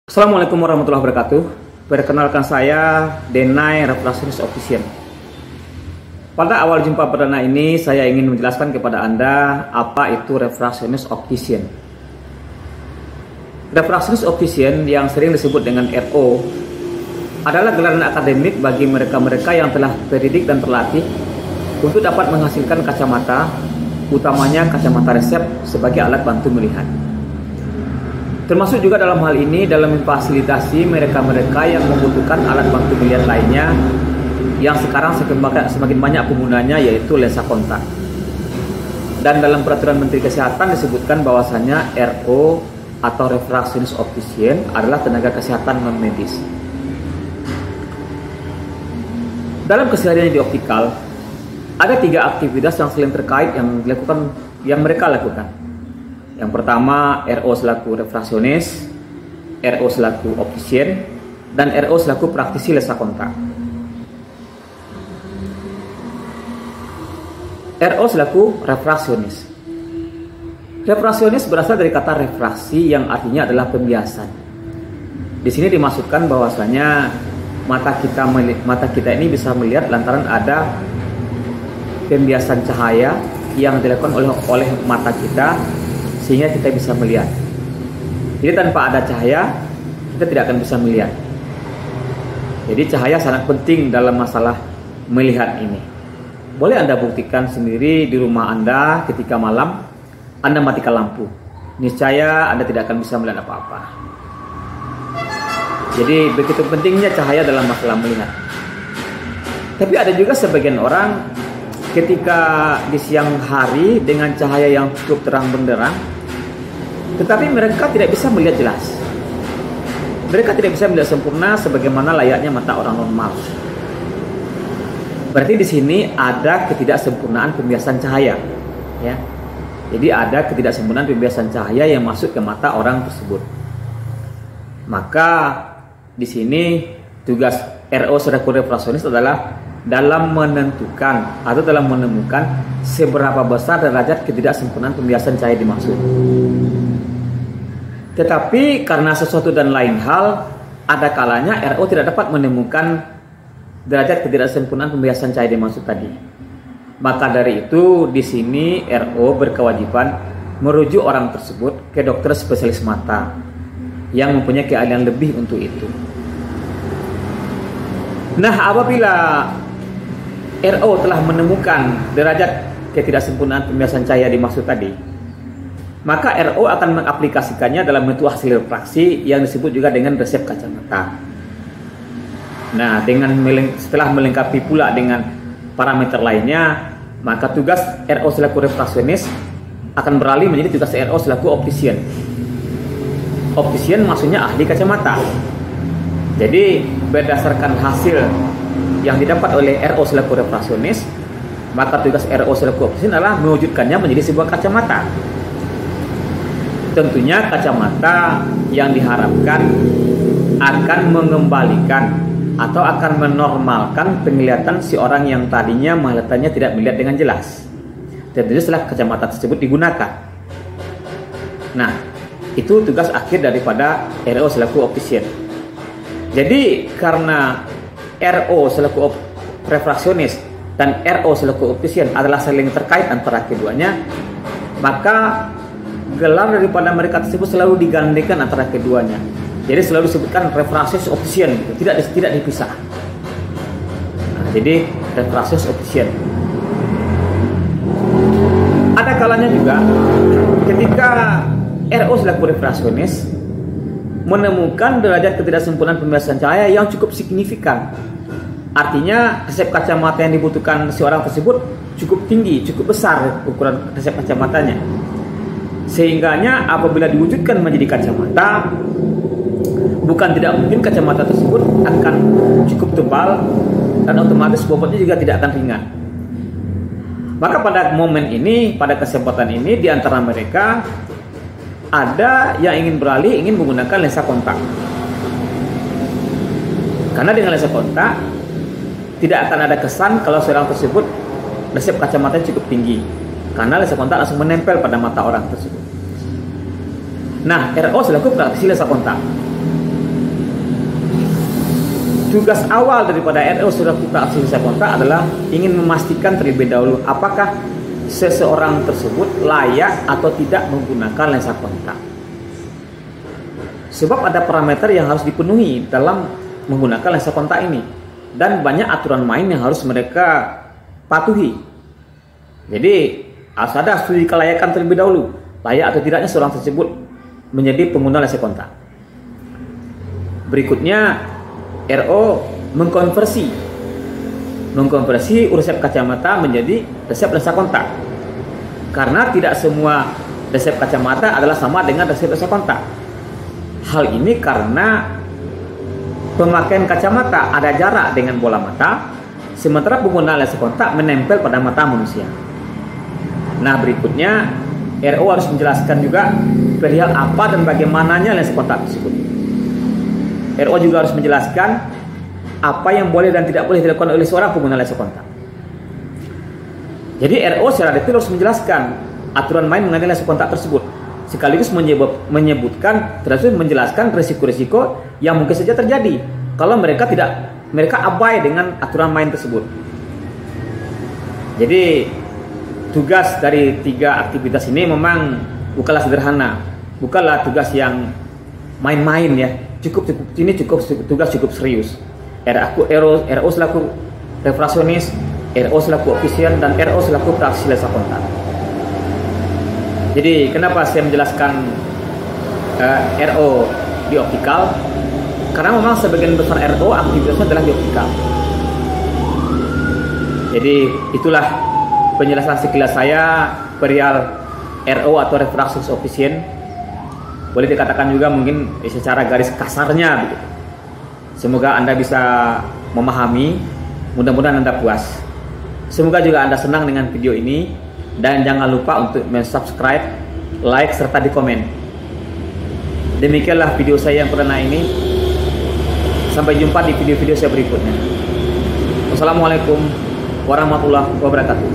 Assalamualaikum warahmatullahi wabarakatuh. Perkenalkan saya Denai Refractionist Optician. Pada awal jumpa perdana ini saya ingin menjelaskan kepada Anda apa itu Refractionist Optician. Refractionist Optician yang sering disebut dengan RO adalah gelaran akademik bagi mereka-mereka yang telah terdidik dan terlatih untuk dapat menghasilkan kacamata, utamanya kacamata resep sebagai alat bantu melihat. Termasuk juga dalam hal ini dalam memfasilitasi mereka-mereka yang membutuhkan alat bantu melihat lainnya yang sekarang semakin banyak penggunanya, yaitu lensa kontak. Dan dalam peraturan Menteri Kesehatan disebutkan bahwasanya RO atau Refractionist Optician adalah tenaga kesehatan non-medis. Dalam keseharian di optikal ada 3 aktivitas yang saling terkait yang mereka lakukan. Yang pertama, RO selaku refraksionis, RO selaku optician, dan RO selaku praktisi lensa kontak. RO selaku refraksionis. Refraksionis berasal dari kata refraksi yang artinya adalah pembiasan. Di sini dimaksudkan bahwasanya mata kita ini bisa melihat lantaran ada pembiasan cahaya yang dilakukan oleh mata kita, sehingga kita bisa melihat. Jadi tanpa ada cahaya kita tidak akan bisa melihat. Jadi cahaya sangat penting dalam masalah melihat ini. Boleh Anda buktikan sendiri di rumah Anda ketika malam Anda matikan lampu, niscaya Anda tidak akan bisa melihat apa-apa. Jadi begitu pentingnya cahaya dalam masalah melihat. Tapi ada juga sebagian orang ketika di siang hari dengan cahaya yang cukup terang benderang, tetapi mereka tidak bisa melihat jelas. Mereka tidak bisa melihat sempurna sebagaimana layaknya mata orang normal. Berarti di sini ada ketidaksempurnaan pembiasan cahaya, ya. Jadi ada ketidaksempurnaan pembiasan cahaya yang masuk ke mata orang tersebut. Maka di sini tugas RO selaku refraksionis adalah dalam menentukan atau dalam menemukan seberapa besar derajat ketidaksempurnaan pembiasan cahaya dimaksud. Tetapi karena sesuatu dan lain hal, ada kalanya RO tidak dapat menemukan derajat ketidaksempurnaan pembiasan cahaya dimaksud tadi. Maka dari itu di sini RO berkewajiban merujuk orang tersebut ke dokter spesialis mata yang mempunyai keahlian lebih untuk itu. Nah, apabila RO telah menemukan derajat ketidaksempurnaan pembiasan cahaya dimaksud tadi, maka RO akan mengaplikasikannya dalam bentuk hasil refraksi yang disebut juga dengan resep kacamata. Nah, setelah melengkapi pula dengan parameter lainnya, maka tugas RO selaku refraksionis akan beralih menjadi tugas RO selaku optician. Optician maksudnya ahli kacamata. Jadi berdasarkan hasil yang didapat oleh RO selaku refraksionis, maka tugas RO selaku optician adalah mewujudkannya menjadi sebuah kacamata. Tentunya kacamata yang diharapkan akan mengembalikan atau akan menormalkan penglihatan si orang yang tadinya melihatnya tidak melihat dengan jelas. Tentunya setelah kacamata tersebut digunakan. Nah, itu tugas akhir daripada RO selaku optician. Jadi karena RO selaku refraksionis dan RO selaku optician adalah saling terkait antara keduanya, maka gelar daripada mereka tersebut selalu digandengkan antara keduanya. Jadi selalu disebutkan refractionist optician, tidak dipisah. Nah, jadi refractionist optician. Ada kalanya juga ketika RO selaku refraksionis menemukan derajat ketidaksempurnaan pembiasan cahaya yang cukup signifikan. Artinya resep kacamata yang dibutuhkan si orang tersebut cukup tinggi, cukup besar ukuran resep kacamatanya. Sehingganya apabila diwujudkan menjadi kacamata, bukan tidak mungkin kacamata tersebut akan cukup tebal dan otomatis bobotnya juga tidak akan ringan. Maka pada momen ini, pada kesempatan ini, di antara mereka ada yang ingin beralih, ingin menggunakan lensa kontak. Karena dengan lensa kontak tidak akan ada kesan kalau seorang tersebut resep kacamata cukup tinggi, karena lensa kontak langsung menempel pada mata orang tersebut. Nah, RO selaku praktisi lensa kontak. tugas awal daripada RO surat keterangan selesai kontak adalah ingin memastikan terlebih dahulu apakah seseorang tersebut layak atau tidak menggunakan lensa kontak. Sebab ada parameter yang harus dipenuhi dalam menggunakan lensa kontak ini, dan banyak aturan main yang harus mereka patuhi. Jadi harus ada studi kelayakan terlebih dahulu, layak atau tidaknya seorang tersebut menjadi pengguna lensa kontak. Berikutnya, RO mengkonversi resep kacamata menjadi resep lensa kontak, karena tidak semua resep kacamata adalah sama dengan resep lensa kontak. Hal ini karena pemakaian kacamata ada jarak dengan bola mata, sementara penggunaan lensa kontak menempel pada mata manusia. Nah, berikutnya RO harus menjelaskan juga perihal apa dan bagaimananya lensa kontak tersebut. RO juga harus menjelaskan apa yang boleh dan tidak boleh dilakukan oleh seorang pengguna lensa kontak. Jadi RO secara detail harus menjelaskan aturan main mengenai lensa kontak tersebut, sekaligus menyebutkan terus menjelaskan risiko-risiko yang mungkin saja terjadi kalau mereka abai dengan aturan main tersebut. Jadi tugas dari 3 aktivitas ini memang bukanlah sederhana, bukanlah tugas yang main-main ya. Ini tugas cukup serius. RO selaku refraksionis, RO selaku optisian, dan RO selaku praktisi lensa kontak. Jadi kenapa saya menjelaskan RO di optikal? Karena memang sebagian besar RO aktivitasnya adalah di optikal. Jadi itulah penjelasan sekilas saya perihal RO atau refraksionis optisian. Boleh dikatakan juga mungkin secara garis kasarnya begitu. Semoga Anda bisa memahami, mudah-mudahan Anda puas. Semoga juga Anda senang dengan video ini, dan jangan lupa untuk subscribe, like, serta di komen. Demikianlah video saya yang perdana ini. Sampai jumpa di video-video saya berikutnya. Wassalamualaikum warahmatullahi wabarakatuh.